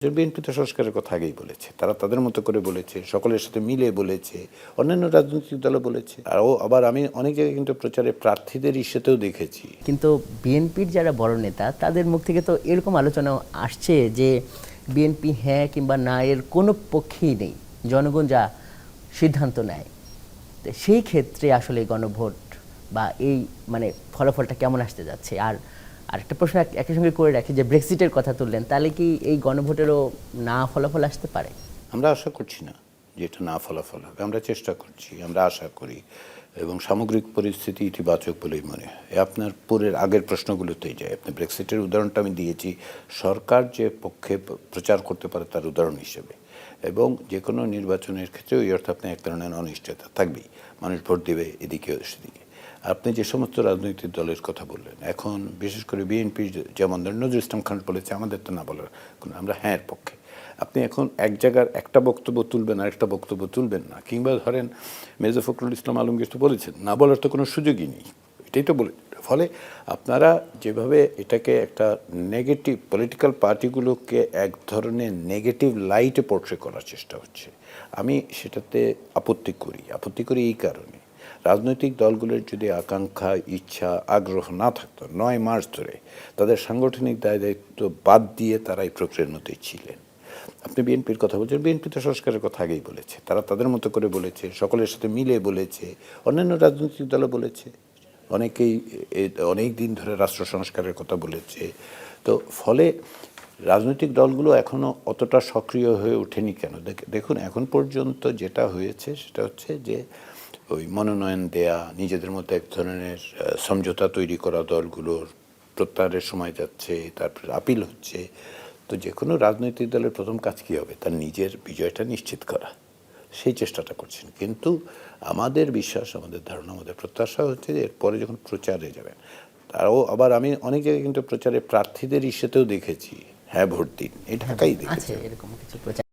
BNP তো সংস্কারের কথা আগেই বলেছে, তারা তাদের মতো করে বলেছে, সকলের সাথে মিলে বলেছে, অন্যান্য রাজনৈতিক দলও বলেছে। আবার আমি অনেক জায়গায় কিন্তু প্রচারে প্রার্থীদের ইস্যুতেও দেখেছি। কিন্তু বিএনপির যারা বড় নেতা তাদের মুখ থেকে তো এরকম আলোচনা আসছে যে বিএনপি হ্যাঁ কিংবা না এর কোনো পক্ষেই নেই, জনগণ যা সিদ্ধান্ত নেয়। তো সেই ক্ষেত্রে আসলে গণভোট বা এই মানে ফলাফলটা কেমন আসতে যাচ্ছে? আর আরেকটা প্রশ্ন একই সঙ্গে করে রাখি, যে ব্রেক্সিটের কথা তুললেন, তাহলে কি এই গণভোটেরও না ফলাফল আসতে পারে? আমরা আশা করছি না যে এটা না ফলাফল হবে, আমরা চেষ্টা করছি, আমরা আশা করি, এবং সামগ্রিক পরিস্থিতি ইতিবাচক বলেই মনে হয়। আপনার পরের আগের প্রশ্নগুলোতেই যায়, আপনি ব্রেক্সিটের উদাহরণটা আমি দিয়েছি সরকার যে পক্ষে প্রচার করতে পারে তার উদাহরণ হিসেবে, এবং যে কোনো নির্বাচনের ক্ষেত্রে ওই অর্থে আপনি এক ধরনের অনিশ্চয়তা থাকবেই, মানুষ ভোট দেবে এদিকে সেদিকে। আপনি যে সমস্ত রাজনৈতিক দলের কথা বললেন, এখন বিশেষ করে বিএনপি যেমন নজরুল ইসলাম খান বলেছে, আমাদের তো না বলার কোনো, আমরা হ্যাঁ পক্ষে। আপনি এখন এক জায়গার একটা বক্তব্য তুলবেন আর একটা বক্তব্য তুলবেন না, কিংবা ধরেন মির্জা ফখরুল ইসলাম আলমগীর তো বলেছেন, না বলার তো কোনো সুযোগই নেই, এটাই তো বলে। ফলে আপনারা যেভাবে এটাকে একটা নেগেটিভ, পলিটিক্যাল পার্টিগুলোকে এক ধরনের নেগেটিভ লাইটে পোর্ট্রে করার চেষ্টা হচ্ছে, আমি সেটাতে আপত্তি করি এই কারণে, রাজনৈতিক দলগুলোর যদি আকাঙ্ক্ষা, ইচ্ছা, আগ্রহ না থাকতো 9 মাস ধরে তাদের সাংগঠনিক দায় দায়িত্ব বাদ দিয়ে তারা এই প্রক্রিয়ার মধ্যেই ছিলেন। আপনি বিএনপির কথা বলছেন, বিএনপি তো সংস্কারের কথা আগেই বলেছে, তারা তাদের মতো করে বলেছে, সকলের সাথে মিলে বলেছে, অন্যান্য রাজনৈতিক দলও বলেছে, অনেকেই অনেক দিন ধরে রাষ্ট্র সংস্কারের কথা বলেছে। তো ফলে রাজনৈতিক দলগুলো এখনও অতটা সক্রিয় হয়ে ওঠেনি কেন? দেখুন এখন পর্যন্ত যেটা হয়েছে সেটা হচ্ছে যে ওই মনোনয়ন দেয়া, নিজেদের মধ্যে এক ধরনের সমঝোতা তৈরি করা, দলগুলোর প্রত্যাহারের সময় যাচ্ছে, তারপর আপিল হচ্ছে। তো যে কোনো রাজনৈতিক দলের প্রথম কাজ কী হবে? তার নিজের বিজয়টা নিশ্চিত করা, সেই চেষ্টাটা করছেন। কিন্তু আমাদের বিশ্বাস, আমাদের ধারণা, আমাদের প্রত্যাশা হচ্ছে যে এরপরে যখন প্রচারে যাবেন, আবার আমি অনেক জায়গায় কিন্তু প্রচারে প্রার্থীদের ইস্যুতেও দেখেছি হ্যাঁ ভোট দিন, এই ঢাকাই দেখেছি এরকম কিছু প্রচার